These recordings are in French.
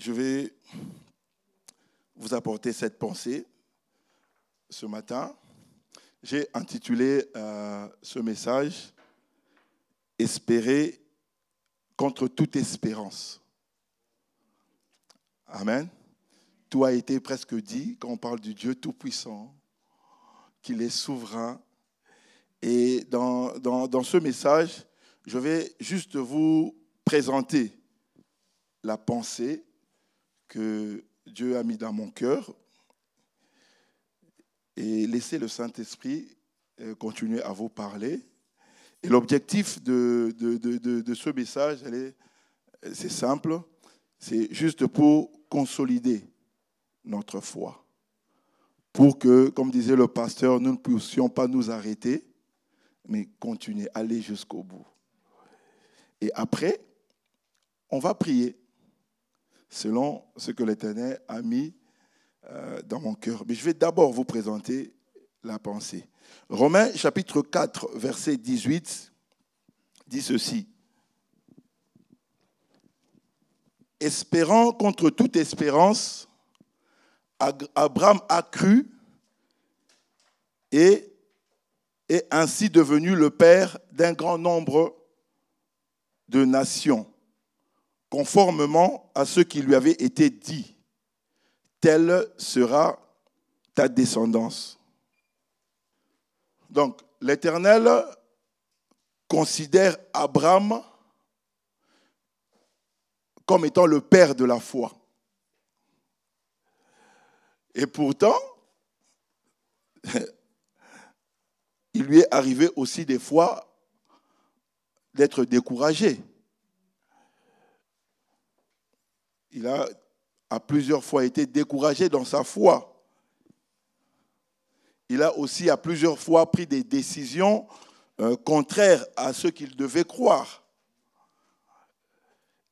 Je vais vous apporter cette pensée ce matin. J'ai intitulé ce message « Espérer contre toute espérance ». Amen. Tout a été presque dit quand on parle du Dieu Tout-Puissant, qu'il est souverain. Et dans ce message, je vais juste vous présenter la pensée que Dieu a mis dans mon cœur et laisser le Saint-Esprit continuer à vous parler. Et l'objectif de ce message, c'est simple, c'est juste pour consolider notre foi. Pour que, comme disait le pasteur, nous ne puissions pas nous arrêter, mais continuer, aller jusqu'au bout. Et après, on va prier selon ce que l'Éternel a mis dans mon cœur. Mais je vais d'abord vous présenter la pensée. Romains chapitre 4, verset 18, dit ceci. Espérant contre toute espérance, Abraham a cru et est ainsi devenu le père d'un grand nombre de nations, conformément à ce qui lui avait été dit. Telle sera ta descendance. Donc, l'Éternel considère Abraham comme étant le père de la foi. Et pourtant, il lui est arrivé aussi des fois d'être découragé. Il a à plusieurs fois été découragé dans sa foi. Il a aussi à plusieurs fois pris des décisions contraires à ce qu'il devait croire.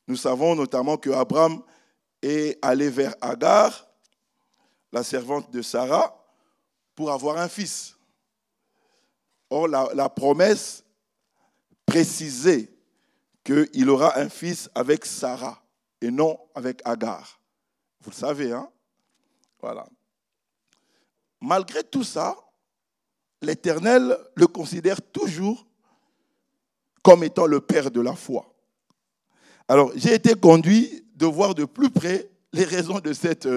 Nous savons notamment qu'Abraham est allé vers Agar, la servante de Sarah, pour avoir un fils. Or, la promesse précisait qu'il aura un fils avec Sarah et non avec Agar. Vous le savez, hein? Voilà. Malgré tout ça, l'Éternel le considère toujours comme étant le père de la foi. Alors, j'ai été conduit de voir de plus près les raisons de cette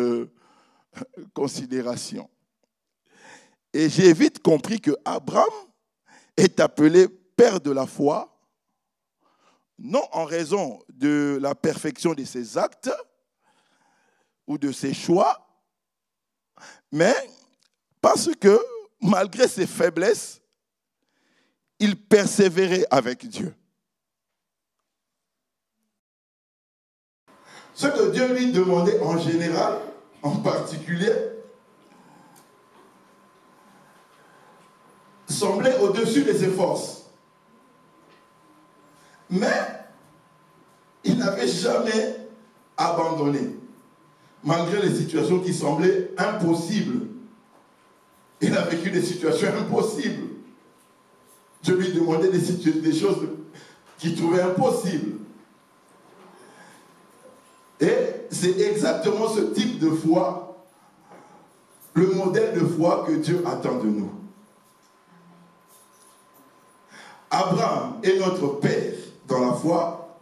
considération. Et j'ai vite compris que Abraham est appelé père de la foi, non en raison de la perfection de ses actes ou de ses choix, mais parce que, malgré ses faiblesses, il persévérait avec Dieu. Ce que Dieu lui demandait en général, en particulier, semblait au-dessus de ses forces. Mais il n'avait jamais abandonné. malgré les situations qui semblaient impossibles. Il a vécu des situations impossibles. Dieu lui demandait des choses qu'il trouvait impossibles. Et c'est exactement ce type de foi, le modèle de foi que Dieu attend de nous. Abraham est notre père dans la foi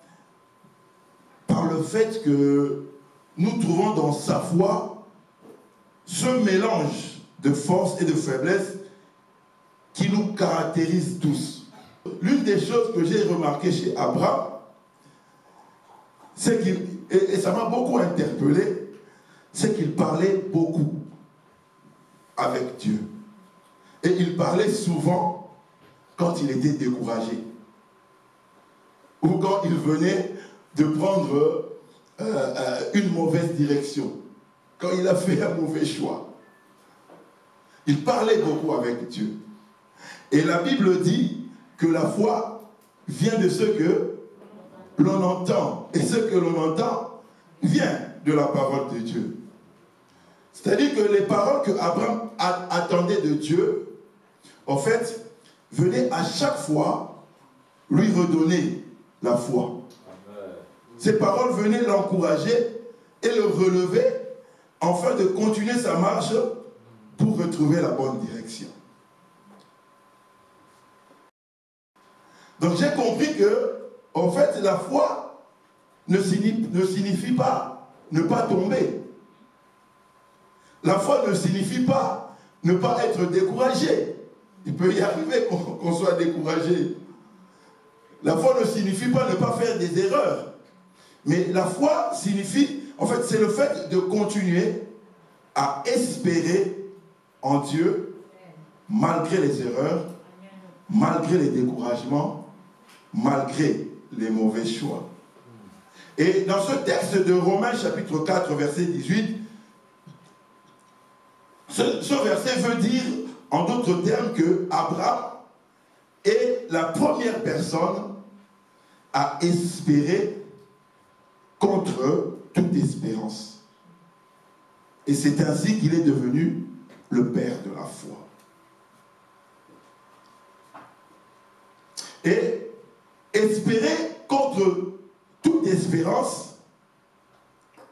par le fait que nous trouvons dans sa foi ce mélange de force et de faiblesse qui nous caractérise tous. L'une des choses que j'ai remarqué chez Abraham, c'est qu'il, et ça m'a beaucoup interpellé, c'est qu'il parlait beaucoup avec Dieu. Et il parlait souvent quand il était découragé. Ou quand il venait de prendre une mauvaise direction. Quand il a fait un mauvais choix. Il parlait beaucoup avec Dieu. Et la Bible dit que la foi vient de ce que l'on entend. Et ce que l'on entend vient de la parole de Dieu. C'est-à-dire que les paroles que Abraham attendait de Dieu, en fait, venaient à chaque fois lui redonner la foi. Ces paroles venaient l'encourager et le relever afin de continuer sa marche pour retrouver la bonne direction. Donc j'ai compris que, en fait, la foi ne signifie pas ne pas tomber. La foi ne signifie pas ne pas être découragé. Il peut y arriver qu'on soit découragé. La foi ne signifie pas ne pas faire des erreurs. Mais la foi signifie, en fait, c'est le fait de continuer à espérer en Dieu malgré les erreurs, malgré les découragements, malgré les mauvais choix. Et dans ce texte de Romains chapitre 4, verset 18, ce verset veut dire, en d'autres termes, que Abraham est la première personne à espérer contre toute espérance. Et c'est ainsi qu'il est devenu le père de la foi. Et espérer contre toute espérance,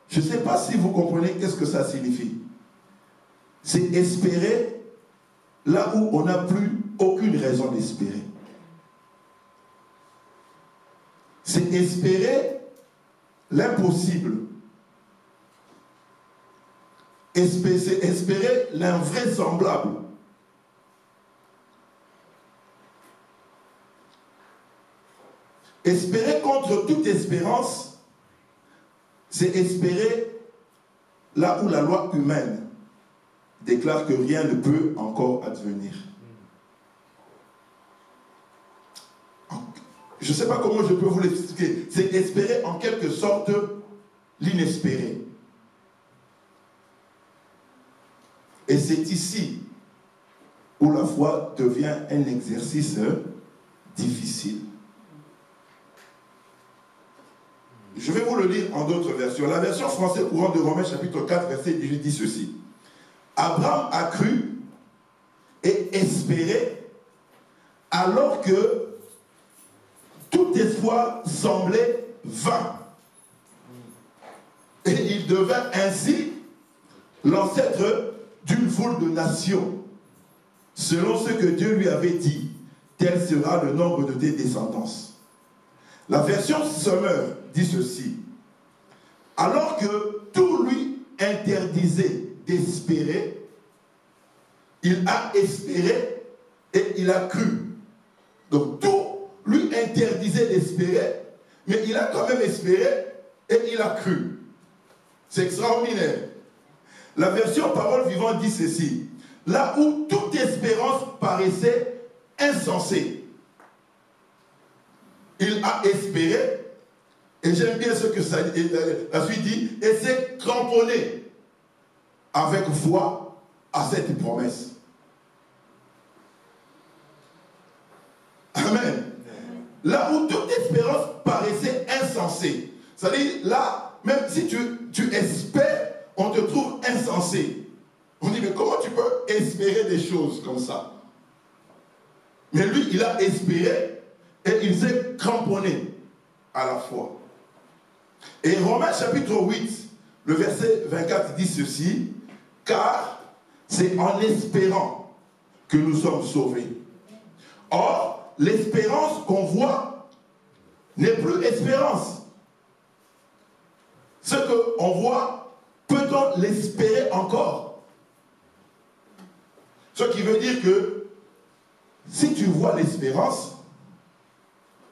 je ne sais pas si vous comprenez qu'est-ce que ça signifie. C'est espérer là où on n'a plus aucune raison d'espérer. C'est espérer l'impossible. C'est espérer l'invraisemblable. Espérer contre toute espérance, c'est espérer là où la loi humaine déclare que rien ne peut encore advenir. Je ne sais pas comment je peux vous l'expliquer. C'est espérer en quelque sorte l'inespéré. Et c'est ici où la foi devient un exercice difficile. Je vais vous le lire en d'autres versions. La version française courante de Romains chapitre 4, verset 18 dit ceci. Abraham a cru et espéré alors que tout espoir semblait vain. Et il devint ainsi l'ancêtre d'une foule de nations, selon ce que Dieu lui avait dit, tel sera le nombre de tes descendances. La version Sommer dit ceci. Alors que tout lui interdisait d'espérer, il a espéré et il a cru. Donc tout lui interdisait d'espérer, mais il a quand même espéré et il a cru. C'est extraordinaire. La version Parole vivante dit ceci. Là où toute espérance paraissait insensée, il a espéré, et j'aime bien ce que la suite dit, et s'est cramponné avec foi à cette promesse. Amen. Là où toute espérance paraissait insensée, c'est-à-dire là, même si tu espères on te trouve insensé. On dit, mais comment tu peux espérer des choses comme ça? Mais lui, il a espéré et il s'est cramponné à la foi. Et Romains chapitre 8, le verset 24 dit ceci, car c'est en espérant que nous sommes sauvés. Or, l'espérance qu'on voit n'est plus espérance. Ce qu'on voit, peut-on l'espérer encore? Ce qui veut dire que si tu vois l'espérance,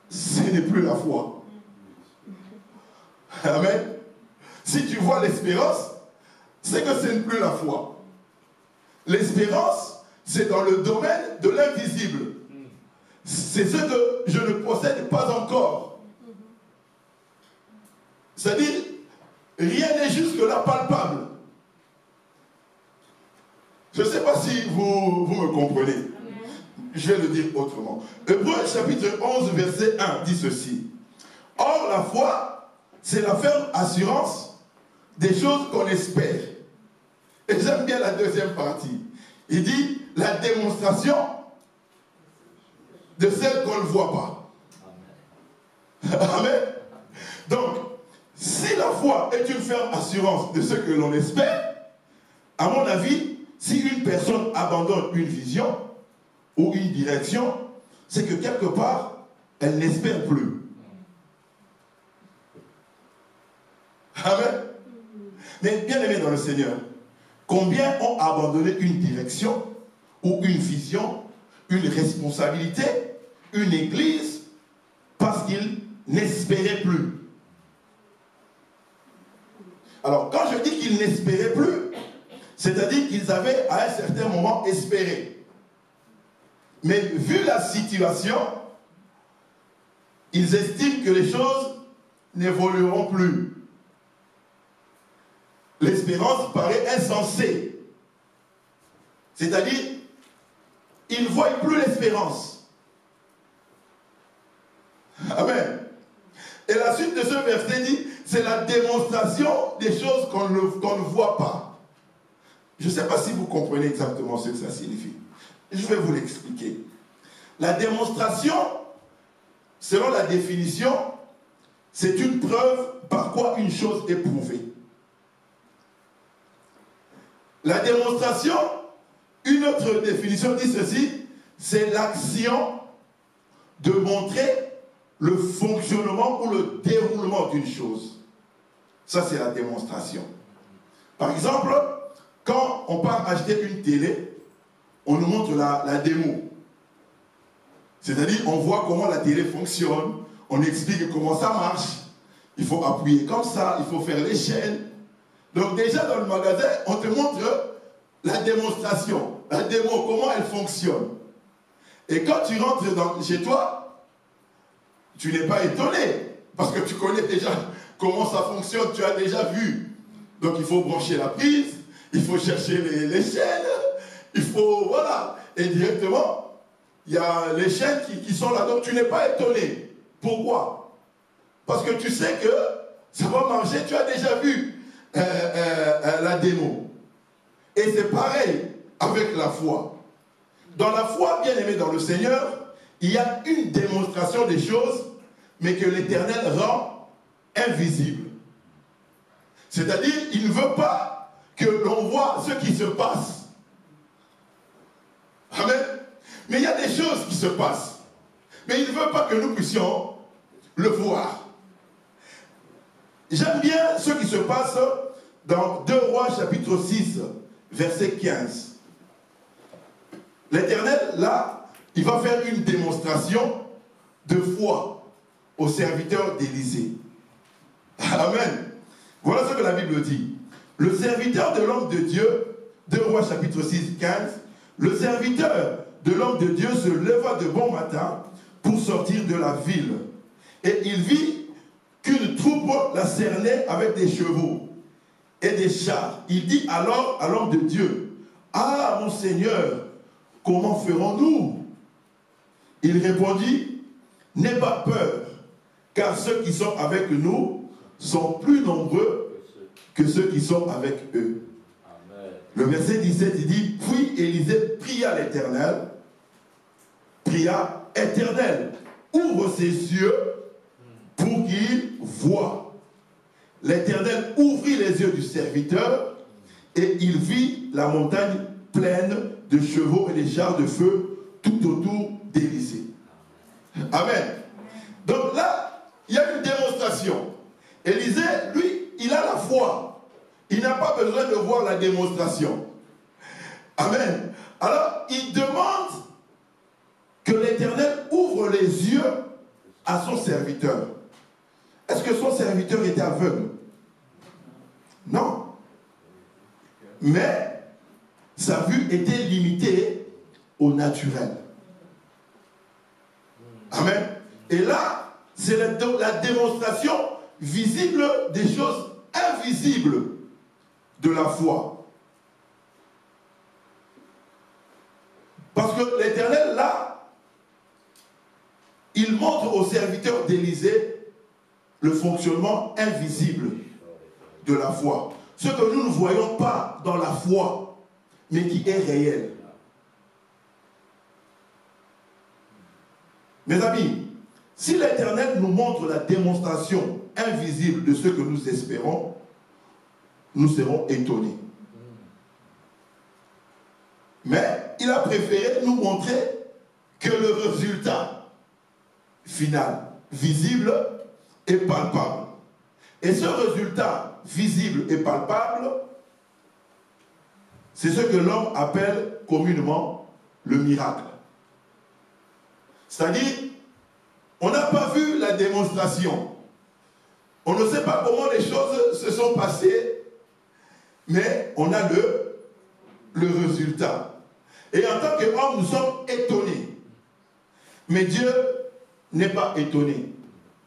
ce n'est plus la foi. Amen. Si tu vois l'espérance, c'est que ce n'est plus la foi. L'espérance, c'est dans le domaine de l'invisible. C'est ce que je ne possède pas encore. C'est-à-dire, rien n'est jusque-là palpable. Je ne sais pas si vous me comprenez. Je vais le dire autrement. Hébreux chapitre 11, verset 1 dit ceci. Or, la foi, c'est la ferme assurance des choses qu'on espère. Et j'aime bien la deuxième partie. Il dit la démonstration de celles qu'on ne voit pas. Amen. Donc, si la foi est une ferme assurance de ce que l'on espère, à mon avis, si une personne abandonne une vision ou une direction, c'est que quelque part, elle n'espère plus. Amen. Mais bien aimé dans le Seigneur, combien ont abandonné une direction ou une vision, une responsabilité, une église, parce qu'ils n'espéraient plus? Alors, quand je dis qu'ils n'espéraient plus, c'est-à-dire qu'ils avaient à un certain moment espéré. Mais vu la situation, ils estiment que les choses n'évolueront plus. L'espérance paraît insensée. C'est-à-dire, ils ne voient plus l'espérance. Amen. Et la suite de ce verset dit, c'est la démonstration des choses qu'on ne voit pas. Je ne sais pas si vous comprenez exactement ce que ça signifie. Je vais vous l'expliquer. La démonstration, selon la définition, c'est une preuve par quoi une chose est prouvée. La démonstration, une autre définition dit ceci, c'est l'action de montrer le fonctionnement ou le déroulement d'une chose. Ça, c'est la démonstration. Par exemple, quand on part acheter une télé, on nous montre la démo. C'est-à-dire, on voit comment la télé fonctionne, on explique comment ça marche. Il faut appuyer comme ça, il faut faire les chaînes. Donc déjà, dans le magasin, on te montre la démonstration, la démo, comment elle fonctionne. Et quand tu rentres chez toi, tu n'es pas étonné, parce que tu connais déjà comment ça fonctionne, tu as déjà vu. Donc il faut brancher la prise, il faut chercher les chaînes, il faut, voilà. Et directement, il y a les chaînes qui sont là, donc tu n'es pas étonné. Pourquoi? Parce que tu sais que ça va marcher, tu as déjà vu la démo. Et c'est pareil avec la foi. Dans la foi, bien aimé dans le Seigneur, il y a une démonstration des choses, mais que l'Éternel rend invisible. C'est-à-dire, il ne veut pas que l'on voit ce qui se passe. Amen. Mais il y a des choses qui se passent. Mais il ne veut pas que nous puissions le voir. J'aime bien ce qui se passe dans 2 Rois chapitre 6, verset 15. L'Éternel, là, il va faire une démonstration de foi aux serviteurs d'Élisée. Amen. Voilà ce que la Bible dit. Le serviteur de l'homme de Dieu, 2 Rois chapitre 6, 15, le serviteur de l'homme de Dieu se leva de bon matin pour sortir de la ville. Et il vit qu'une troupe la cernait avec des chevaux et des chars. Il dit alors à l'homme de Dieu, « Ah, mon Seigneur, comment ferons-nous » Il répondit, « N'aie pas peur, car ceux qui sont avec nous sont plus nombreux que ceux qui sont avec eux. Amen. Le verset 17, il dit, puis Élisée pria l'Éternel, pria, Éternel, ouvre ses yeux pour qu'il voie. L'Éternel ouvrit les yeux du serviteur et il vit la montagne pleine de chevaux et des chars de feu tout autour d'Élisée. Amen. Donc là, il y a une démonstration. Élisée, lui, il a la foi. Il n'a pas besoin de voir la démonstration. Amen. Alors, il demande que l'Éternel ouvre les yeux à son serviteur. Est-ce que son serviteur était aveugle? Non. Mais sa vue était limitée au naturel. Amen. Et là, c'est la démonstration visible des choses invisibles de la foi. Parce que l'Éternel, là, il montre au serviteur d'Élisée le fonctionnement invisible de la foi. Ce que nous ne voyons pas dans la foi, mais qui est réel. Mes amis, si l'Éternel nous montre la démonstration invisible de ce que nous espérons, nous serons étonnés. Mais il a préféré nous montrer que le résultat final, visible et palpable. Et ce résultat visible et palpable, c'est ce que l'homme appelle communément le miracle. C'est-à-dire, on n'a pas vu la démonstration. On ne sait pas comment les choses se sont passées, mais on a le résultat. Et en tant qu'homme, nous sommes étonnés. Mais Dieu n'est pas étonné.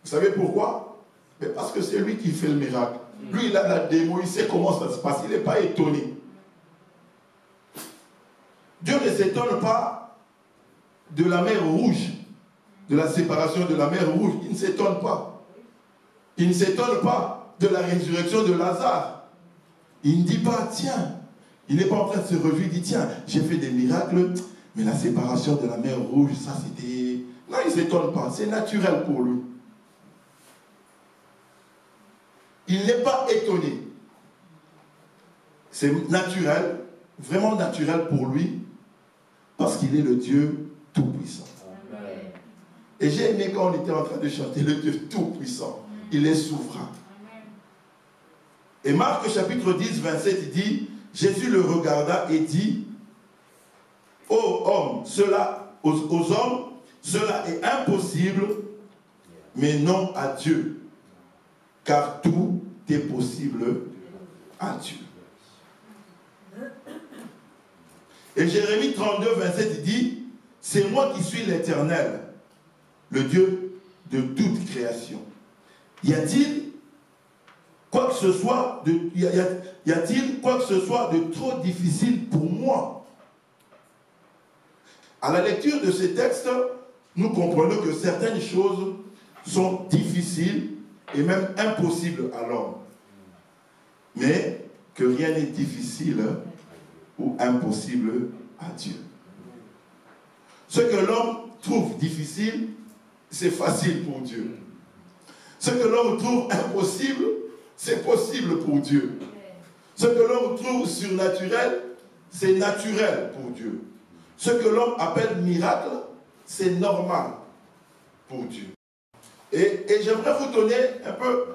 Vous savez pourquoi? Mais parce que c'est lui qui fait le miracle. Lui, il a la démo, il sait comment ça se passe. Il n'est pas étonné. Dieu ne s'étonne pas de la mer Rouge, de la séparation de la mer Rouge. Il ne s'étonne pas. Il ne s'étonne pas de la résurrection de Lazare. Il ne dit pas, tiens, il n'est pas en train de se réjouir, il dit, tiens, j'ai fait des miracles, mais la séparation de la mer Rouge, ça c'était... Non, il ne s'étonne pas, c'est naturel pour lui. Il n'est pas étonné. C'est naturel, vraiment naturel pour lui, parce qu'il est le Dieu Tout-Puissant. Et j'ai aimé quand on était en train de chanter le Dieu Tout-Puissant. Il est souverain. Et Marc chapitre 10, 27, il dit, Jésus le regarda et dit, ô hommes, aux hommes, cela est impossible, mais non à Dieu, car tout est possible à Dieu. Et Jérémie 32, 27, il dit, c'est moi qui suis l'Éternel, le Dieu de toute création. Y a-t-il quoi que ce soit de trop difficile pour moi? À la lecture de ces textes, nous comprenons que certaines choses sont difficiles et même impossibles à l'homme. Mais que rien n'est difficile ou impossible à Dieu. Ce que l'homme trouve difficile, c'est facile pour Dieu. Ce que l'homme trouve impossible, c'est possible pour Dieu. Ce que l'homme trouve surnaturel, c'est naturel pour Dieu. Ce que l'homme appelle miracle, c'est normal pour Dieu. Et j'aimerais vous donner un peu...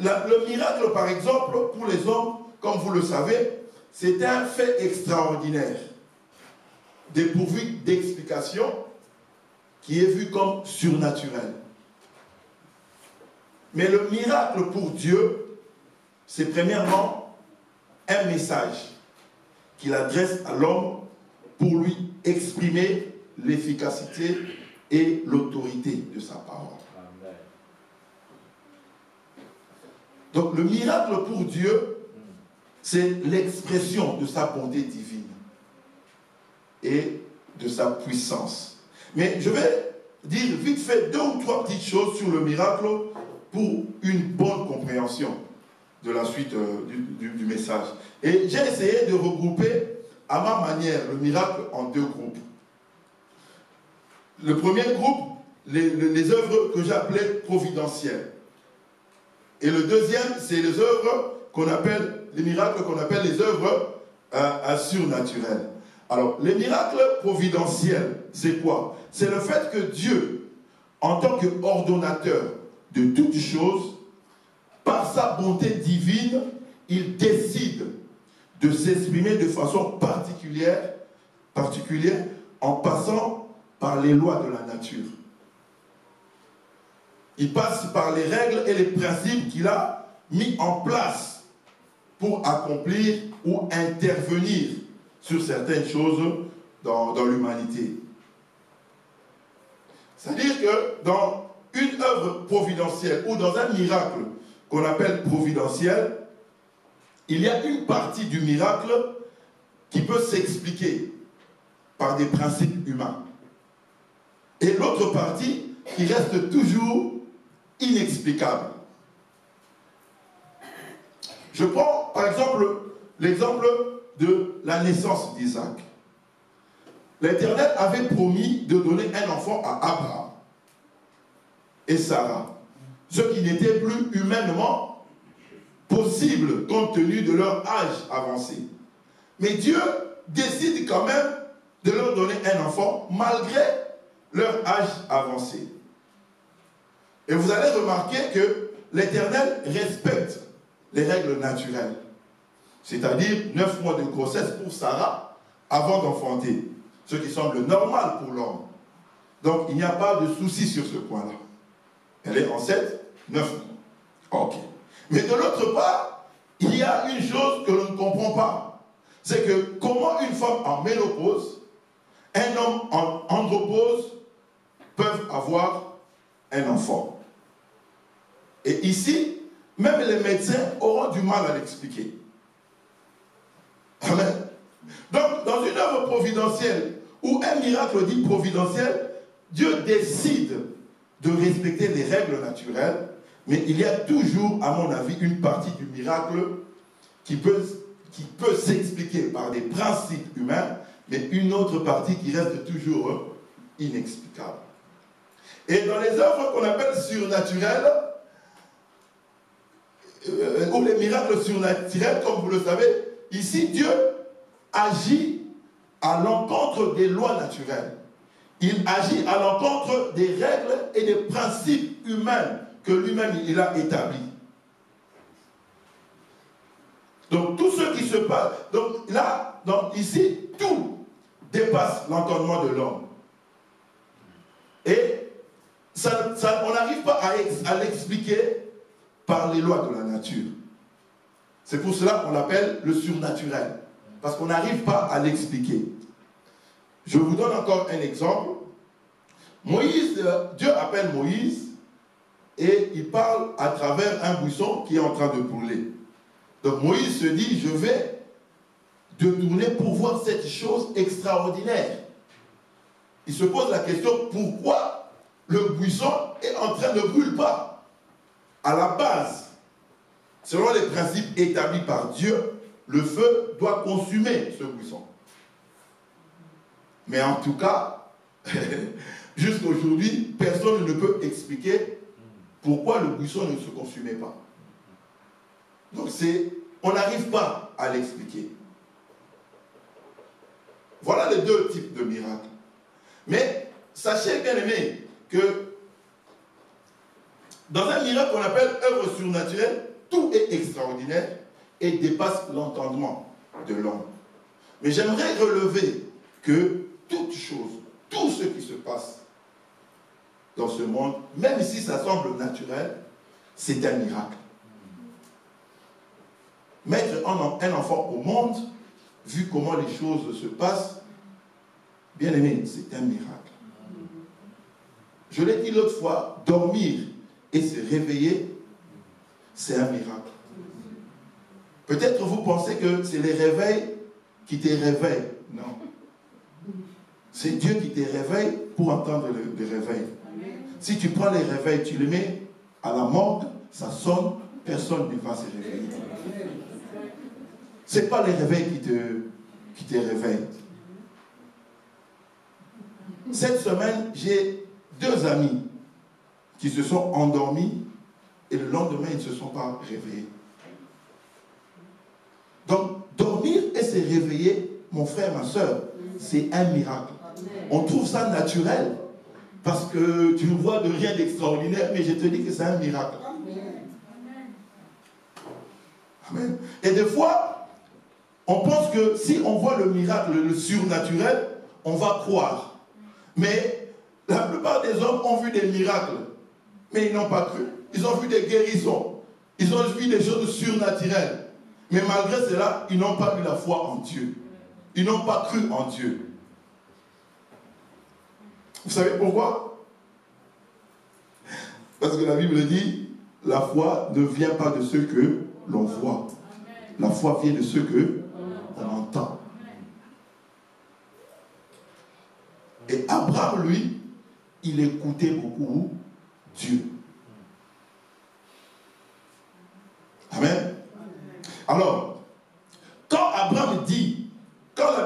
le miracle, par exemple, pour les hommes, comme vous le savez, c'est un fait extraordinaire, dépourvu d'explication, qui est vu comme surnaturel. Mais le miracle pour Dieu, c'est premièrement un message qu'il adresse à l'homme pour lui exprimer l'efficacité et l'autorité de sa parole. Amen. Donc le miracle pour Dieu, c'est l'expression de sa bonté divine et de sa puissance. Mais je vais dire vite fait 2 ou 3 petites choses sur le miracle pour une bonne compréhension de la suite du message. Et j'ai essayé de regrouper à ma manière le miracle en deux groupes. Le premier groupe, les œuvres que j'appelais providentielles. Et le deuxième, c'est les œuvres qu'on appelle, les miracles qu'on appelle les œuvres surnaturelles. Alors, les miracles providentiels, c'est quoi? C'est le fait que Dieu, en tant qu'ordonnateur de toutes choses, par sa bonté divine, il décide de s'exprimer de façon particulière en passant par les lois de la nature. Il passe par les règles et les principes qu'il a mis en place pour accomplir ou intervenir sur certaines choses dans l'humanité. C'est-à-dire que dans une œuvre providentielle ou dans un miracle qu'on appelle providentiel, il y a une partie du miracle qui peut s'expliquer par des principes humains. Et l'autre partie qui reste toujours inexplicable. Je prends par exemple l'exemple de la naissance d'Isaac. L'Éternel avait promis de donner un enfant à Abraham et Sarah, ce qui n'était plus humainement possible compte tenu de leur âge avancé. Mais Dieu décide quand même de leur donner un enfant malgré leur âge avancé. Et vous allez remarquer que l'Éternel respecte les règles naturelles. C'est-à-dire 9 mois de grossesse pour Sarah avant d'enfanter. Ce qui semble normal pour l'homme. Donc il n'y a pas de souci sur ce point-là. Elle est enceinte 9 mois. Ok. Mais de l'autre part, il y a une chose que l'on ne comprend pas. C'est que comment une femme en ménopause, un homme en andropause peuvent avoir un enfant. Et ici, même les médecins auront du mal à l'expliquer. Amen. Donc, dans une œuvre providentielle, ou un miracle dit providentiel, Dieu décide de respecter les règles naturelles, mais il y a toujours, à mon avis, une partie du miracle qui peut s'expliquer par des principes humains, mais une autre partie qui reste toujours inexplicable. Et dans les œuvres qu'on appelle surnaturelles, ou les miracles surnaturels, comme vous le savez, ici, Dieu agit à l'encontre des lois naturelles. Il agit à l'encontre des règles et des principes humains que lui-même il a établis. Donc tout ce qui se passe, donc là, ici, tout dépasse l'entendement de l'homme. Et on n'arrive pas à l'expliquer par les lois de la nature. C'est pour cela qu'on l'appelle le surnaturel. Parce qu'on n'arrive pas à l'expliquer. Je vous donne encore un exemple. Dieu appelle Moïse et il parle à travers un buisson qui est en train de brûler. Donc Moïse se dit, je vais détourner pour voir cette chose extraordinaire. Il se pose la question, pourquoi le buisson est en train de brûler pas? À la base, selon les principes établis par Dieu, le feu doit consumer ce buisson. Mais en tout cas, jusqu'à aujourd'hui, personne ne peut expliquer pourquoi le buisson ne se consumait pas. Donc on n'arrive pas à l'expliquer. Voilà les deux types de miracles. Mais sachez bien aimés que dans un miracle qu'on appelle œuvre surnaturelle, tout est extraordinaire et dépasse l'entendement de l'homme. Mais j'aimerais relever que toute chose, tout ce qui se passe dans ce monde, même si ça semble naturel, c'est un miracle. Mettre un enfant au monde, vu comment les choses se passent, bien aimé, c'est un miracle. Je l'ai dit l'autre fois, dormir et se réveiller, c'est un miracle. Peut-être vous pensez que c'est les réveils qui te réveillent. Non. C'est Dieu qui te réveille pour entendre le réveil. Si tu prends les réveils, tu les mets à la morgue, ça sonne, personne ne va se réveiller. Ce n'est pas les réveils qui te réveillent. Cette semaine, j'ai 2 amis qui se sont endormis et le lendemain, ils ne se sont pas réveillés. Donc, dormir et se réveiller, mon frère, ma soeur, c'est un miracle. On trouve ça naturel parce que tu ne vois de rien d'extraordinaire, mais je te dis que c'est un miracle. Amen. Et des fois, on pense que si on voit le miracle, le surnaturel, on va croire. Mais la plupart des hommes ont vu des miracles, mais ils n'ont pas cru. Ils ont vu des guérisons, ils ont vu des choses surnaturelles. Mais malgré cela, ils n'ont pas eu la foi en Dieu. Ils n'ont pas cru en Dieu. Vous savez pourquoi? Parce que la Bible dit, la foi ne vient pas de ce que l'on voit. La foi vient de ce que on entend. Et Abraham, lui, il écoutait beaucoup Dieu. Amen. Alors, quand la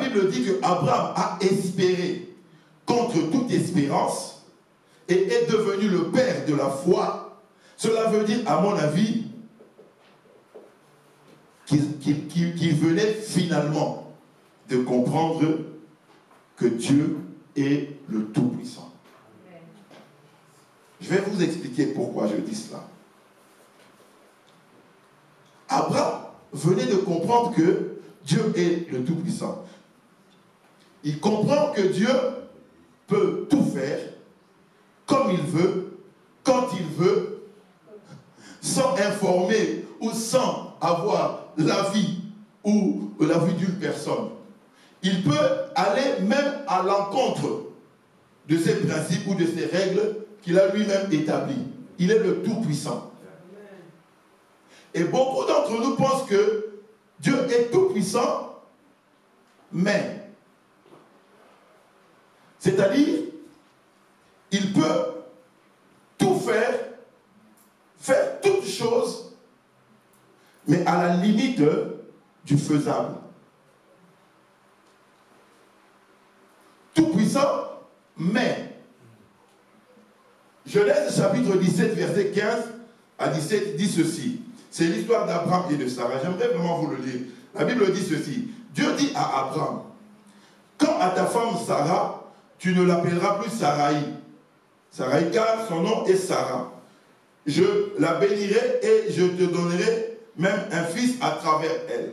Bible dit que Abraham a espéré contre toute espérance et est devenu le père de la foi, cela veut dire, à mon avis, qu'il venait finalement de comprendre que Dieu est le Tout-Puissant. Je vais vous expliquer pourquoi je dis cela. Abraham venait de comprendre que Dieu est le Tout-Puissant. Il comprend que Dieu peut tout faire comme il veut, quand il veut, sans informer ou sans avoir l'avis ou la vue d'une personne. Il peut aller même à l'encontre de ses principes ou de ses règles qu'il a lui-même établies. Il est le Tout-Puissant. Et beaucoup d'entre nous pensent que Dieu est tout-puissant, mais, c'est-à-dire, il peut tout faire toutes choses, mais à la limite du faisable. Tout-puissant, mais, Genèse chapitre 17, verset 15 à 17 dit ceci. C'est l'histoire d'Abraham et de Sarah. J'aimerais vraiment vous le lire. La Bible dit ceci. Dieu dit à Abraham, quand à ta femme Sarah, tu ne l'appelleras plus Sarai. Sarai, car son nom est Sarah. Je la bénirai et je te donnerai même un fils à travers elle.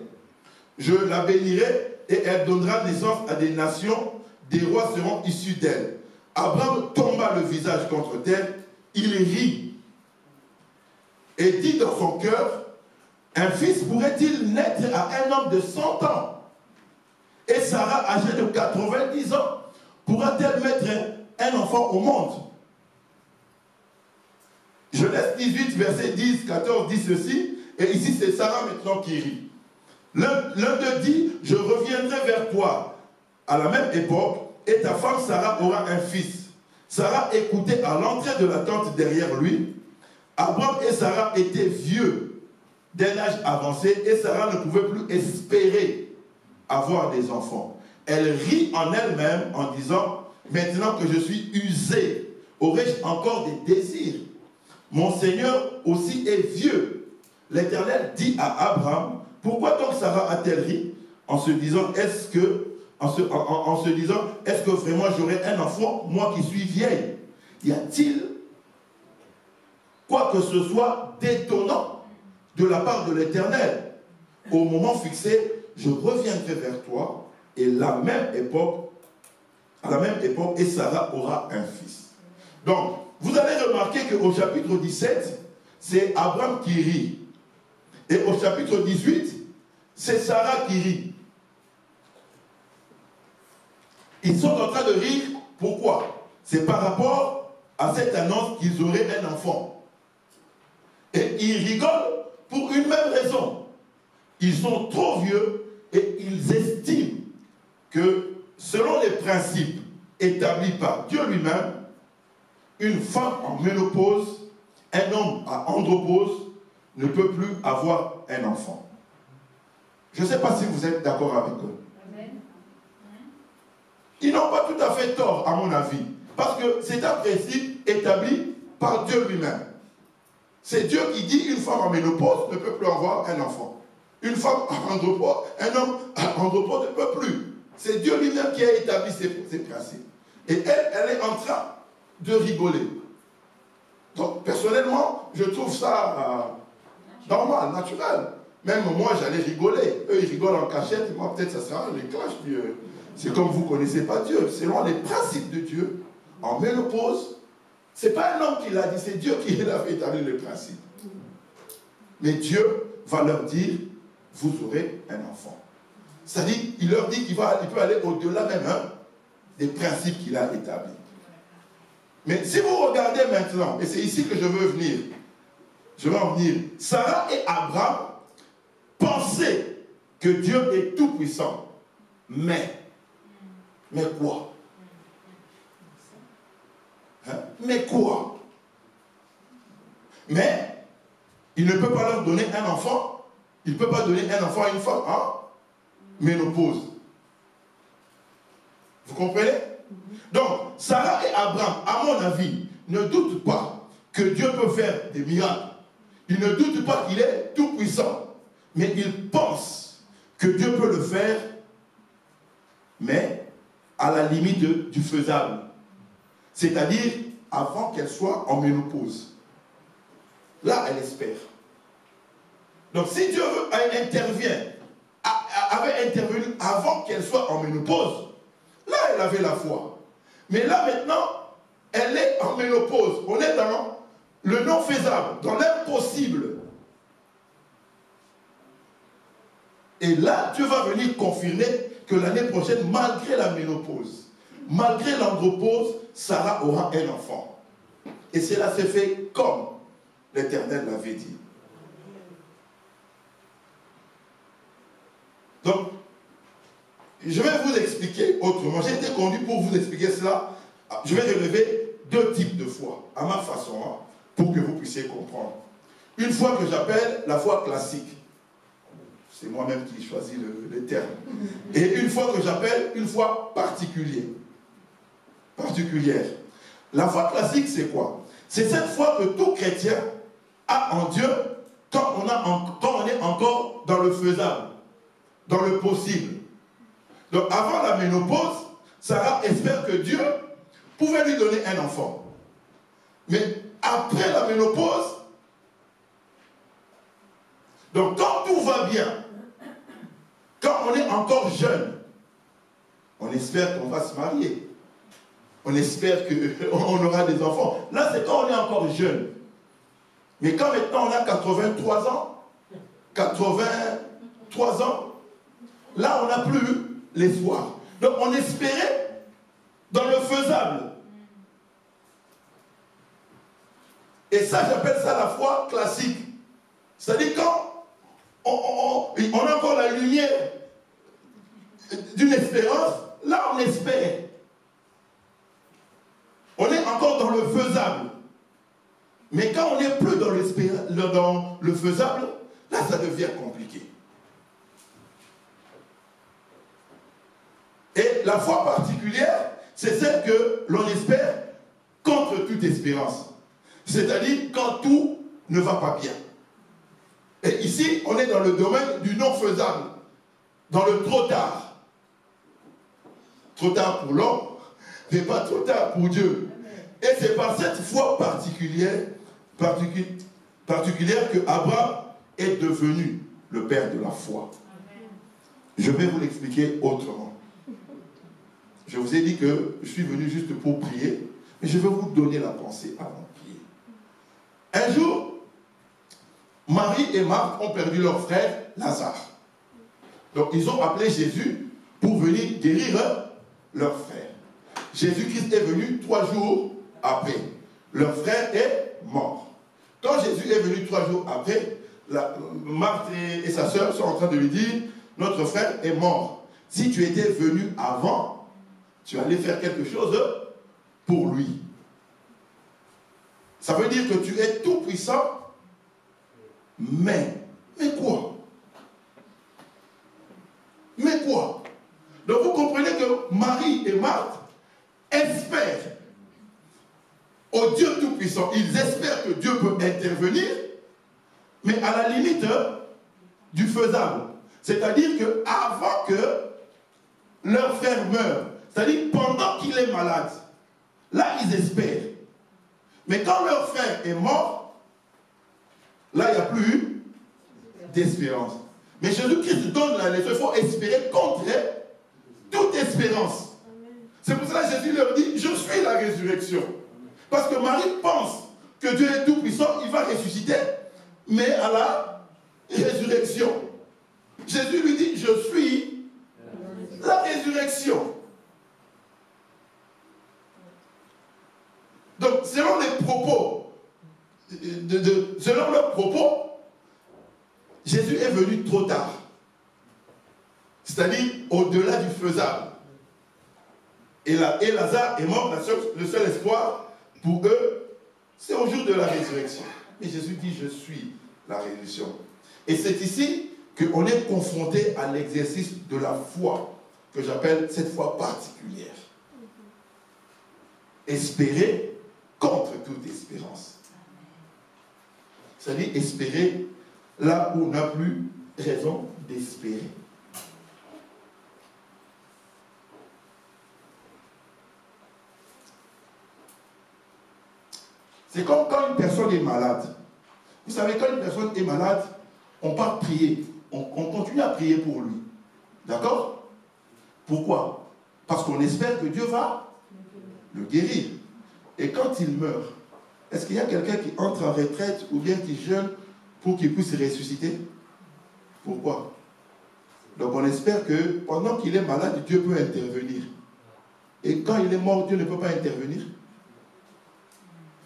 Je la bénirai et elle donnera naissance à des nations, des rois seront issus d'elle. Abraham tomba le visage contre terre, il rit. Et dit dans son cœur, un fils pourrait-il naître à un homme de 100 ans? Et Sarah, âgée de 90 ans, pourra-t-elle mettre un enfant au monde? Genèse 18, verset 10, 14 dit ceci, et ici c'est Sarah maintenant qui rit. L'un d'eux dit, je reviendrai vers toi à la même époque, et ta femme Sarah aura un fils. Sarah écoutait à l'entrée de la tente derrière lui. Abraham et Sarah étaient vieux, d'un âge avancé, et Sarah ne pouvait plus espérer avoir des enfants. Elle rit en elle-même en disant, maintenant que je suis usée, aurais-je encore des désirs? Mon Seigneur aussi est vieux. L'Éternel dit à Abraham, pourquoi donc Sarah a-t-elle ri en se disant, est-ce que vraiment j'aurai un enfant, moi qui suis vieille? Y a-t-il quoi que ce soit d'étonnant de la part de l'Éternel? Au moment fixé, je reviendrai vers toi, et à la même époque, et Sarah aura un fils. Donc, vous allez remarquer qu'au chapitre 17, c'est Abraham qui rit. Et au chapitre 18, c'est Sarah qui rit. Ils sont en train de rire. Pourquoi? C'est par rapport à cette annonce qu'ils auraient un enfant. Et ils rigolent pour une même raison. Ils sont trop vieux et ils estiment que selon les principes établis par Dieu lui-même, une femme en ménopause, un homme à andropause, ne peut plus avoir un enfant. Je ne sais pas si vous êtes d'accord avec eux. Ils n'ont pas tout à fait tort, à mon avis, parce que c'est un principe établi par Dieu lui-même. C'est Dieu qui dit une femme en ménopause ne peut plus avoir un enfant. Une femme en andropause, un homme en andropause ne peut plus. C'est Dieu lui-même qui a établi ces principes. Et elle est en train de rigoler. Donc, personnellement, je trouve ça normal, naturel. Même moi, j'allais rigoler. Eux, ils rigolent en cachette. Et moi, peut-être, ça sera les clashs. C'est comme vous ne connaissez pas Dieu. Selon les principes de Dieu, en ménopause, ce n'est pas un homme qui l'a dit, c'est Dieu qui a établi les principes. Mais Dieu va leur dire, vous aurez un enfant. C'est-à-dire, il leur dit qu'il peut aller au-delà même des principes qu'il a établis. Mais si vous regardez maintenant, et c'est ici que je veux en venir, Sarah et Abraham pensaient que Dieu est tout-puissant. Mais quoi? Mais quoi? Mais il ne peut pas leur donner un enfant. Il ne peut pas donner un enfant à une femme ménopause. Vous comprenez? Donc, Sarah et Abraham, à mon avis, ne doutent pas que Dieu peut faire des miracles. Ils ne doutent pas qu'il est tout puissant. Mais ils pensent que Dieu peut le faire, mais à la limite du faisable. C'est-à-dire avant qu'elle soit en ménopause. Là, elle espère. Donc, si Dieu avait intervenu avant qu'elle soit en ménopause, là, elle avait la foi. Mais là, maintenant, elle est en ménopause. On est dans le non faisable, dans l'impossible. Et là, Dieu va venir confirmer que l'année prochaine, malgré la ménopause, malgré l'andropause, Sarah aura un enfant. Et cela s'est fait comme l'Éternel l'avait dit. Donc, je vais vous expliquer autrement. J'ai été conduit pour vous expliquer cela. Je vais relever deux types de foi, à ma façon, pour que vous puissiez comprendre. Une foi que j'appelle la foi classique. C'est moi-même qui choisis les termes. Et une foi que j'appelle une foi particulière. La foi classique, c'est quoi? C'est cette foi que tout chrétien a en Dieu quand on est encore dans le faisable, dans le possible. Donc avant la ménopause, Sarah espère que Dieu pouvait lui donner un enfant. Mais après la ménopause, donc quand tout va bien, quand on est encore jeune, on espère qu'on va se marier. On espère qu'on aura des enfants. Là, c'est quand on est encore jeune. Mais quand maintenant on a 83 ans, là, on n'a plus l'espoir. Donc, on espérait dans le faisable. Et ça, j'appelle ça la foi classique. C'est-à-dire quand on a encore la lumière d'une espérance, là, on espère. On est encore dans le faisable. Mais quand on n'est plus dans le faisable, là, ça devient compliqué. Et la foi particulière, c'est celle que l'on espère contre toute espérance. C'est-à-dire quand tout ne va pas bien. Et ici, on est dans le domaine du non faisable, dans le trop tard. Trop tard pour l'homme, mais pas trop tard pour Dieu. Et c'est par cette foi particulière que Abraham est devenu le père de la foi. Je vais vous l'expliquer autrement. Je vous ai dit que je suis venu juste pour prier, mais je vais vous donner la pensée avant de prier. Un jour, Marie et Marthe ont perdu leur frère Lazare. Donc ils ont appelé Jésus pour venir guérir leur frère. Jésus-Christ est venu 3 jours après. Leur frère est mort. Quand Jésus est venu 3 jours après, Marthe et sa sœur sont en train de lui dire, notre frère est mort. Si tu étais venu avant, tu allais faire quelque chose pour lui. Ça veut dire que tu es tout puissant Mais quoi? Mais quoi? Donc vous comprenez que Marie et Marthe espèrent au Dieu Tout-Puissant. Ils espèrent que Dieu peut intervenir, mais à la limite du faisable. C'est-à-dire qu'avant que leur frère meure, c'est-à-dire pendant qu'il est malade, là ils espèrent. Mais quand leur frère est mort, là il n'y a plus d'espérance. Mais Jésus-Christ donne la leçon, il faut espérer contre toute espérance. C'est pour cela que Jésus leur dit, je suis la résurrection. Parce que Marie pense que Dieu est tout puissant, il va ressusciter, mais à la résurrection. Jésus lui dit, je suis la résurrection. Donc, selon les propos, selon leurs propos, Jésus est venu trop tard. C'est-à-dire au-delà du faisable. Et Lazare est mort, le seul espoir pour eux, c'est au jour de la résurrection. Et Jésus dit, je suis la résurrection. Et c'est ici qu'on est confronté à l'exercice de la foi, que j'appelle cette foi particulière. Espérer contre toute espérance. C'est-à-dire espérer là où on n'a plus raison d'espérer. C'est comme quand une personne est malade. Vous savez, quand une personne est malade, on part prier. On continue à prier pour lui. D'accord? Pourquoi? Parce qu'on espère que Dieu va le guérir. Et quand il meurt, est-ce qu'il y a quelqu'un qui entre en retraite ou bien qui jeûne pour qu'il puisse ressusciter? Pourquoi? Donc on espère que pendant qu'il est malade, Dieu peut intervenir. Et quand il est mort, Dieu ne peut pas intervenir.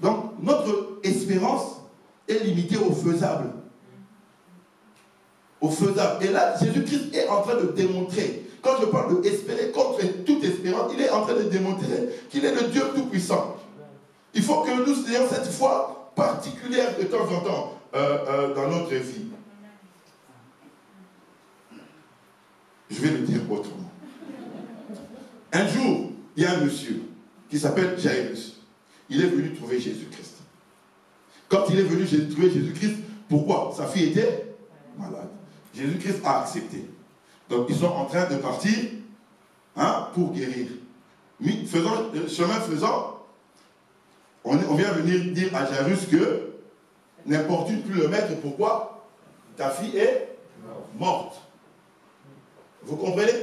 Donc notre espérance est limitée au faisable. Au faisable. Et là, Jésus-Christ est en train de démontrer, quand je parle d'espérer contre toute espérance, il est en train de démontrer qu'il est le Dieu Tout-Puissant. Il faut que nous ayons cette foi particulière de temps en temps dans notre vie. Je vais le dire autrement. Un jour, il y a un monsieur qui s'appelle Jairus. Il est venu trouver Jésus-Christ. Quand il est venu trouver Jésus-Christ, pourquoi? Sa fille était malade. Jésus-Christ a accepté. Donc ils sont en train de partir pour guérir. Chemin faisant, on vient venir dire à Jairus que n'importune plus le maître. Pourquoi? Ta fille est morte. Vous comprenez?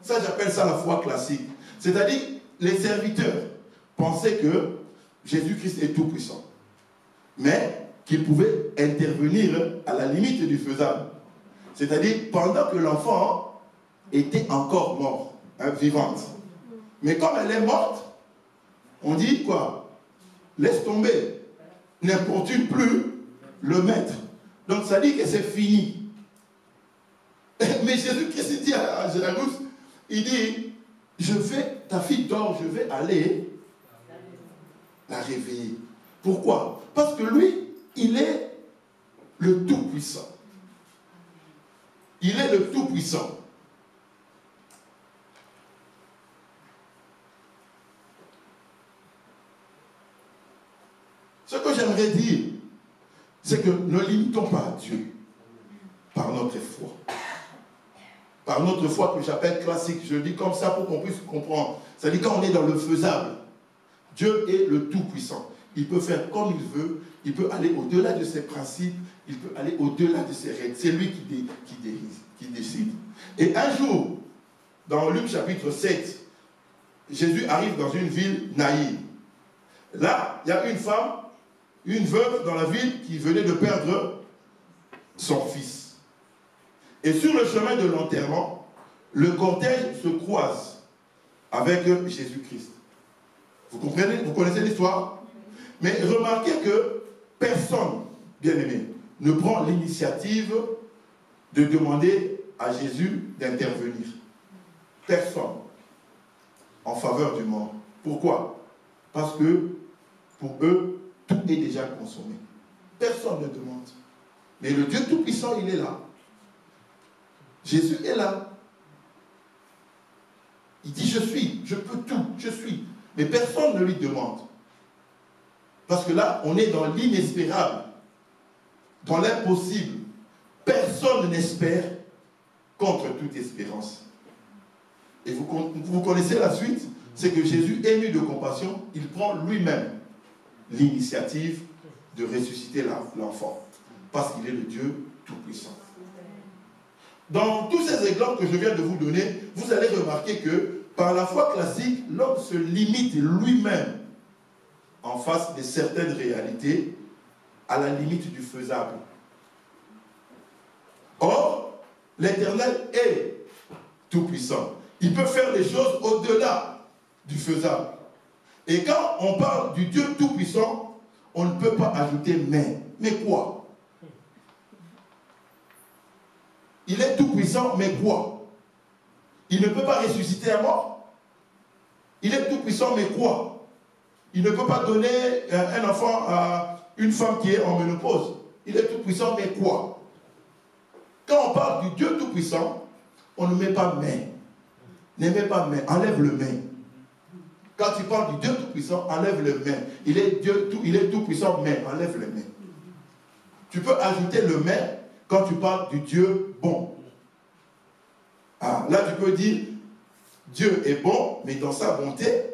Ça, j'appelle ça la foi classique. C'est-à-dire, les serviteurs pensaient que Jésus-Christ est tout puissant, mais qu'il pouvait intervenir à la limite du faisable. C'est-à-dire, pendant que l'enfant était encore mort, vivante. Mais comme elle est morte, on dit quoi? Laisse tomber. N'importune plus le maître. Donc ça dit que c'est fini. Mais Jésus-Christ dit à Jairus, il dit, ta fille dort, je vais aller la réveiller. Pourquoi? Parce que lui, il est le Tout-Puissant. Il est le Tout-Puissant. Ce que j'aimerais dire, c'est que ne limitons pas Dieu par notre foi. Par notre foi que j'appelle classique. Je dis comme ça pour qu'on puisse comprendre. C'est-à-dire quand on est dans le faisable, Dieu est le Tout-Puissant. Il peut faire comme il veut. Il peut aller au-delà de ses principes. Il peut aller au-delà de ses règles. C'est lui qui décide. Et un jour, dans Luc chapitre 7, Jésus arrive dans une ville naïve. Là, il y a une femme, une veuve dans la ville qui venait de perdre son fils. Et sur le chemin de l'enterrement, le cortège se croise avec Jésus-Christ. Vous comprenez? Vous connaissez l'histoire? Mais remarquez que personne, bien aimé, ne prend l'initiative de demander à Jésus d'intervenir. Personne en faveur du mort. Pourquoi? Parce que pour eux, tout est déjà consommé. Personne ne demande. Mais le Dieu Tout-Puissant, il est là. Jésus est là. Il dit, je suis, je peux tout, je suis. Mais personne ne lui demande. Parce que là, on est dans l'inespérable, dans l'impossible. Personne n'espère contre toute espérance. Et vous connaissez la suite, c'est que Jésus, ému de compassion, il prend lui-même l'initiative de ressusciter l'enfant. Parce qu'il est le Dieu Tout-Puissant. Dans tous ces exemples que je viens de vous donner, vous allez remarquer que par la foi classique, l'homme se limite lui-même en face de certaines réalités à la limite du faisable. Or, l'Éternel est tout-puissant. Il peut faire les choses au-delà du faisable. Et quand on parle du Dieu tout-puissant, on ne peut pas ajouter mais. Mais quoi? Il est tout-puissant, mais quoi? Il ne peut pas ressusciter un mort. Il est tout-puissant, mais quoi? Il ne peut pas donner un enfant à une femme qui est en ménopause. Il est tout-puissant, mais quoi? Quand on parle du Dieu tout-puissant, on ne met pas mais. Ne mets pas mais, enlève le mais. Quand tu parles du Dieu tout-puissant, enlève le mais. Il est tout-puissant, mais enlève le mais. Tu peux ajouter le mais quand tu parles du Dieu bon. Ah, là, tu peux dire, Dieu est bon, mais dans sa bonté,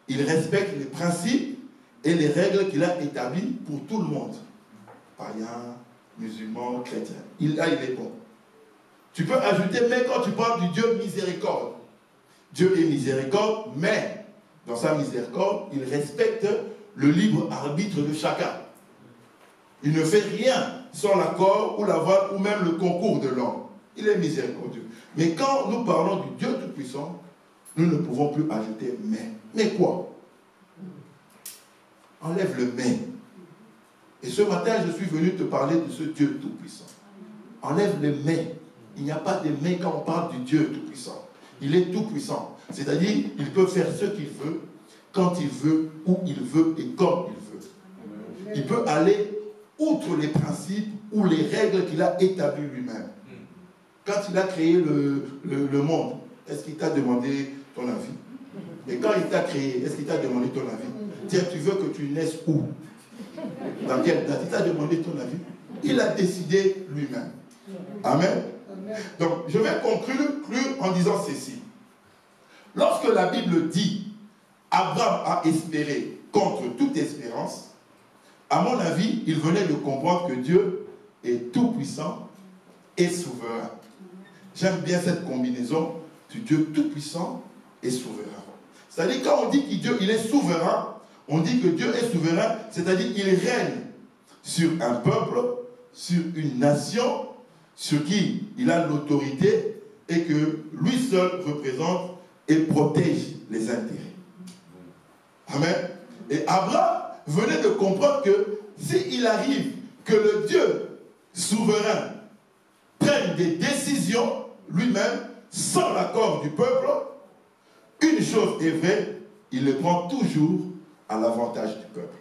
il respecte les principes et les règles qu'il a établies pour tout le monde. Païens, musulmans, chrétiens. Là, il est bon. Tu peux ajouter, mais quand tu parles du Dieu miséricorde. Dieu est miséricorde, mais dans sa miséricorde, il respecte le libre arbitre de chacun. Il ne fait rien sans l'accord ou l'aval ou même le concours de l'homme. Il est miséricordieux. Mais quand nous parlons du Dieu Tout-Puissant, nous ne pouvons plus ajouter mais. Mais quoi? Enlève le mais. Et ce matin, je suis venu te parler de ce Dieu Tout-Puissant. Enlève le mais. Il n'y a pas de mais quand on parle du Dieu Tout-Puissant. Il est tout-puissant. C'est-à-dire, il peut faire ce qu'il veut, quand il veut, où il veut et comme il veut. Il peut aller outre les principes ou les règles qu'il a établies lui-même. Quand il a créé le monde, est-ce qu'il t'a demandé ton avis? Et quand il t'a créé, est-ce qu'il t'a demandé ton avis? Tiens, tu veux que tu naisses où? Dans quelle date? Il t'a demandé ton avis? Il a décidé lui-même. Amen. Donc, je vais conclure en disant ceci. Lorsque la Bible dit « Abraham a espéré contre toute espérance », à mon avis, il venait de comprendre que Dieu est tout-puissant et souverain. J'aime bien cette combinaison du Dieu tout-puissant et souverain. C'est-à-dire, quand on dit que Dieu il est souverain, on dit que Dieu est souverain, c'est-à-dire qu'il règne sur un peuple, sur une nation, sur qui il a l'autorité et que lui seul représente et protège les intérêts. Amen. Et Abraham venait de comprendre que s'il arrive que le Dieu souverain prenne des décisions lui-même sans l'accord du peuple, une chose est vraie, il le prend toujours à l'avantage du peuple.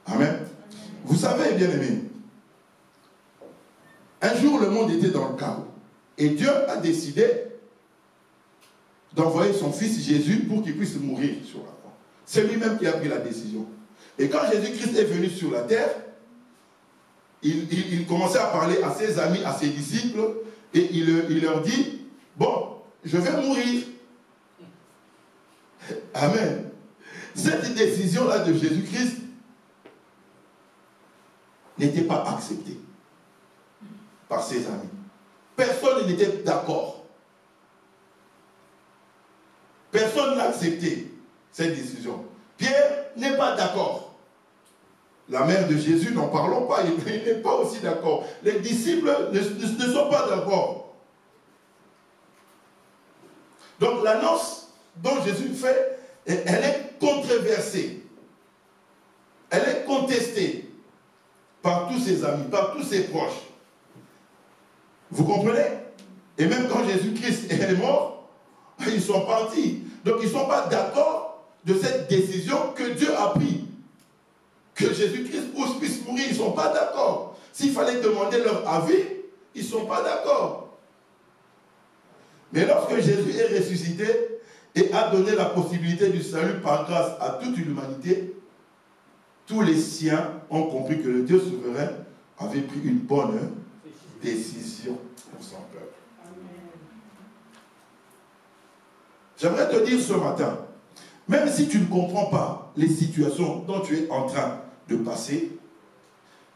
Amen. Vous savez, bien aimé, un jour le monde était dans le chaos et Dieu a décidé d'envoyer son fils Jésus pour qu'il puisse mourir sur la croix. C'est lui-même qui a pris la décision. Et quand Jésus-Christ est venu sur la terre, il commençait à parler à ses amis, à ses disciples, et il leur dit, bon, je vais mourir. Amen. Cette décision-là de Jésus-Christ n'était pas acceptée par ses amis. Personne n'était d'accord. Personne n'a accepté cette décision. Pierre n'est pas d'accord. La mère de Jésus, n'en parlons pas, il n'est pas aussi d'accord. Les disciples ne sont pas d'accord. Donc l'annonce dont Jésus fait, elle est controversée. Elle est contestée par tous ses amis, par tous ses proches. Vous comprenez? Et même quand Jésus-Christ est mort, ils sont partis. Donc ils ne sont pas d'accord de cette décision que Dieu a prise. que Jésus-Christ puisse mourir. Ils ne sont pas d'accord. S'il fallait demander leur avis, ils ne sont pas d'accord. Mais lorsque Jésus est ressuscité et a donné la possibilité du salut par grâce à toute l'humanité, tous les siens ont compris que le Dieu souverain avait pris une bonne décision pour son peuple. J'aimerais te dire ce matin, même si tu ne comprends pas les situations dont tu es en train de passer,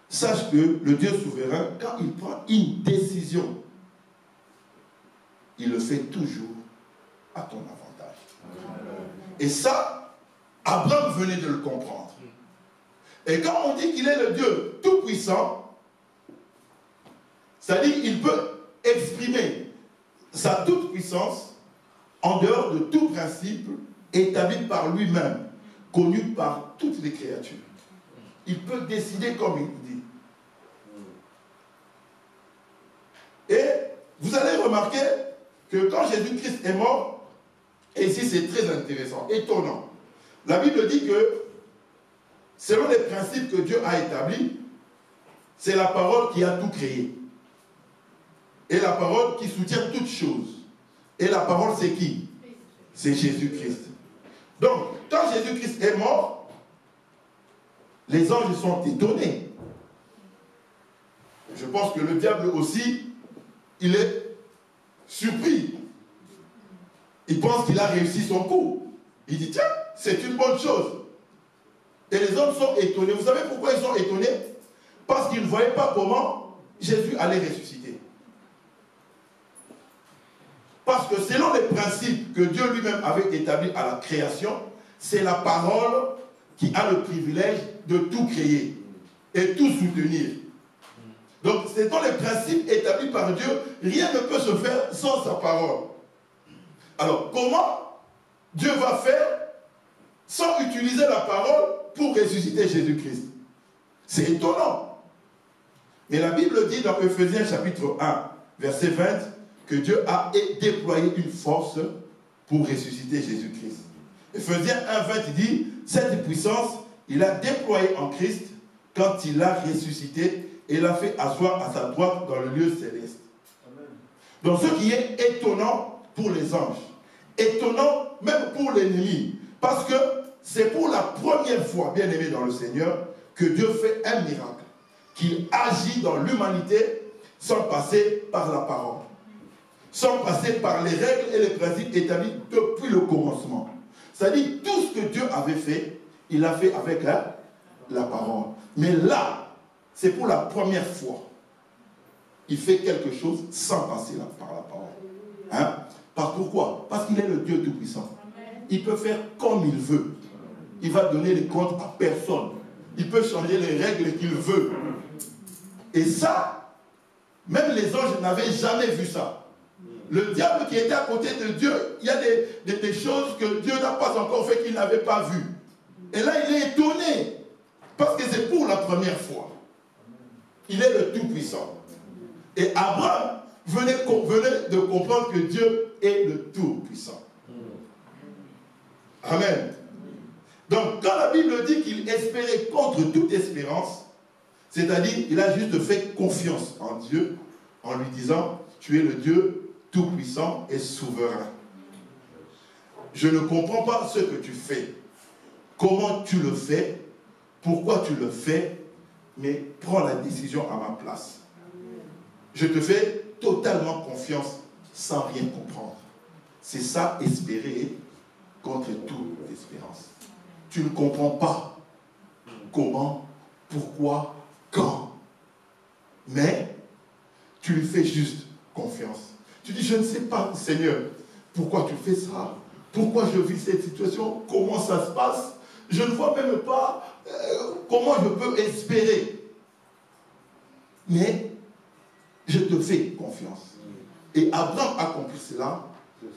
sache que le Dieu souverain, quand il prend une décision, il le fait toujours à ton avantage. Et ça, Abraham venait de le comprendre. Et quand on dit qu'il est le Dieu tout-puissant, c'est-à-dire qu'il peut exprimer sa toute-puissance en dehors de tout principe établi par lui-même, connu par toutes les créatures. Il peut décider comme il dit. Et vous allez remarquer que quand Jésus-Christ est mort, et ici c'est très intéressant, étonnant, la Bible dit que selon les principes que Dieu a établis, c'est la parole qui a tout créé. Et la parole qui soutient toutes choses. Et la parole c'est qui? C'est Jésus-Christ. Donc, quand Jésus-Christ est mort, les anges sont étonnés. Je pense que le diable aussi, il est surpris. Il pense qu'il a réussi son coup. Il dit, tiens, c'est une bonne chose. Et les hommes sont étonnés. Vous savez pourquoi ils sont étonnés? Parce qu'ils ne voyaient pas comment Jésus allait ressusciter. Parce que selon les principes que Dieu lui-même avait établis à la création, c'est la parole qui a le privilège de tout créer et tout soutenir. Donc, c'est dans les principes établis par Dieu, rien ne peut se faire sans sa parole. Alors, comment Dieu va faire sans utiliser la parole pour ressusciter Jésus-Christ? C'est étonnant. Mais la Bible dit dans Ephésiens chapitre 1, verset 20, que Dieu a déployé une force pour ressusciter Jésus-Christ. Ephésiens 1, 20 dit, cette puissance, il a déployé en Christ quand il l'a ressuscité et l'a fait asseoir à sa droite dans le lieu céleste. Amen. Donc ce qui est étonnant pour les anges, étonnant même pour l'ennemi, parce que c'est pour la première fois, bien aimé dans le Seigneur, que Dieu fait un miracle, qu'il agit dans l'humanité sans passer par la parole, sans passer par les règles et les principes établis depuis le commencement. C'est-à-dire, tout ce que Dieu avait fait, il l'a fait avec la parole. Mais là, c'est pour la première fois. Il fait quelque chose sans passer par la parole. Hein? Pourquoi? Parce qu'il est le Dieu Tout-Puissant. Il peut faire comme il veut. Il va donner les comptes à personne. Il peut changer les règles qu'il veut. Et ça, même les anges n'avaient jamais vu ça. Le diable qui était à côté de Dieu, il y a des choses que Dieu n'a pas encore fait qu'il n'avait pas vues. Et là, il est étonné. Parce que c'est pour la première fois. Il est le Tout-Puissant. Et Abraham venait de comprendre que Dieu est le Tout-Puissant. Amen. Donc, quand la Bible dit qu'il espérait contre toute espérance, c'est-à-dire qu'il a juste fait confiance en Dieu en lui disant, tu es le Dieu tout-puissant et souverain. Je ne comprends pas ce que tu fais. Comment tu le fais? Pourquoi tu le fais? Mais prends la décision à ma place. Je te fais totalement confiance sans rien comprendre. C'est ça, espérer contre toute espérance. Tu ne comprends pas comment, pourquoi, quand. Mais tu lui fais juste confiance. Tu dis, je ne sais pas, Seigneur, pourquoi tu fais ça? Pourquoi je vis cette situation? Comment ça se passe? Je ne vois même pas comment je peux espérer. Mais je te fais confiance. Et Abraham a compris cela.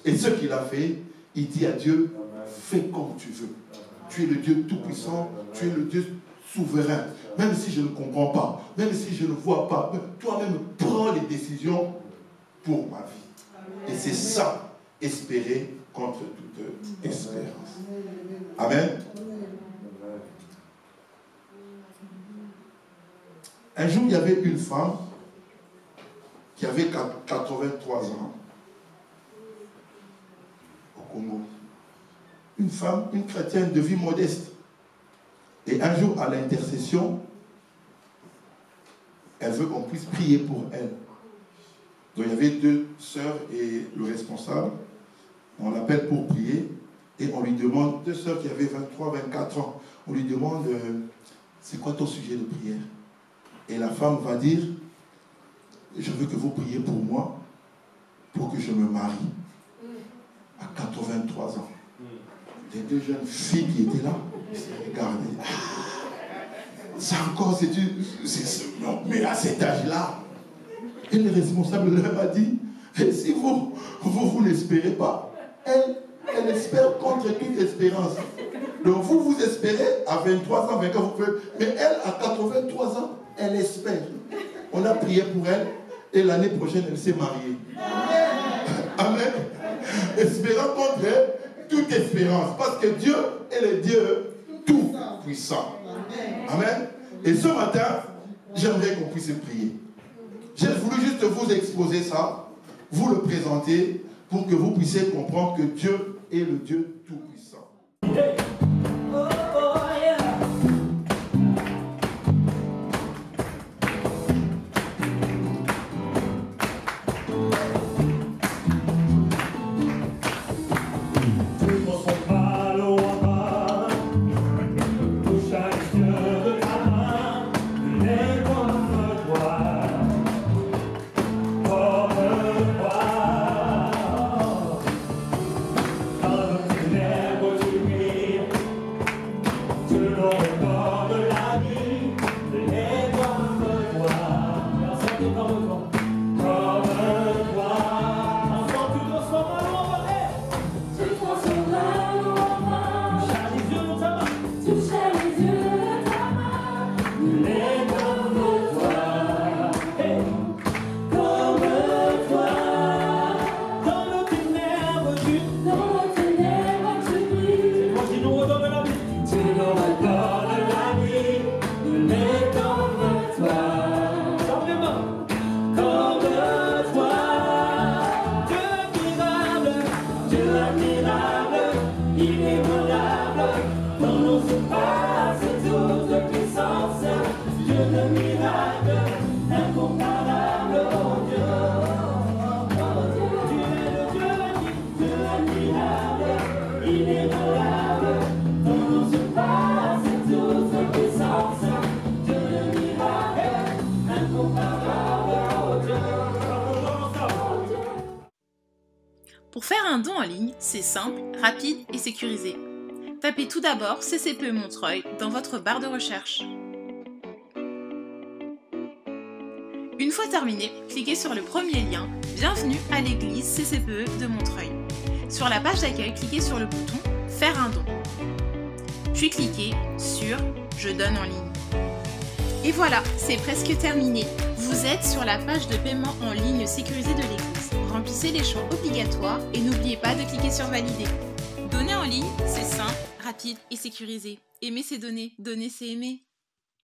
Et ce qu'il a fait, il dit à Dieu, fais comme tu veux. Tu es le Dieu tout-puissant, tu es le Dieu souverain. Même si je ne comprends pas, même si je ne vois pas, toi-même prends les décisions pour ma vie. Et c'est ça, espérer contre toute espérance. Amen. Un jour, il y avait une femme qui avait 83 ans au Congo. Une femme, une chrétienne de vie modeste. Et un jour, à l'intercession, elle veut qu'on puisse prier pour elle. Donc il y avait 2 sœurs et le responsable. On l'appelle pour prier et on lui demande, 2 sœurs qui avaient 23, 24 ans, on lui demande, c'est quoi ton sujet de prière? Et la femme va dire, je veux que vous priez pour moi, pour que je me marie. À 83 ans. Les 2 jeunes filles qui étaient là, ils se regardaient. C'est encore, non, mais à cet âge-là. Et le responsable leur a dit, et si vous n'espérez pas, elle espère contre toute espérance. Donc vous espérez à 23 ans, 24 ans, vous pouvez, mais elle, à 83 ans, elle espère. On a prié pour elle et l'année prochaine, elle s'est mariée. Amen. Espérant contre toute espérance. Parce que Dieu est le Dieu tout puissant. Amen. Et ce matin, j'aimerais qu'on puisse prier. J'ai voulu juste vous exposer ça, vous le présenter, pour que vous puissiez comprendre que Dieu est le Dieu tout puissant. Pour faire un don en ligne, c'est simple, rapide et sécurisé. Tapez tout d'abord CCPE Montreuil dans votre barre de recherche. Une fois terminé, cliquez sur le premier lien « Bienvenue à l'église CCPE de Montreuil ». Sur la page d'accueil, cliquez sur le bouton « Faire un don ». Puis cliquez sur « Je donne en ligne ». Et voilà, c'est presque terminé. Vous êtes sur la page de paiement en ligne sécurisée de l'église. Remplissez les choix obligatoires et n'oubliez pas de cliquer sur « Valider ». Donner en ligne, c'est simple, rapide et sécurisé. Aimer, c'est donner. Donner, c'est aimer.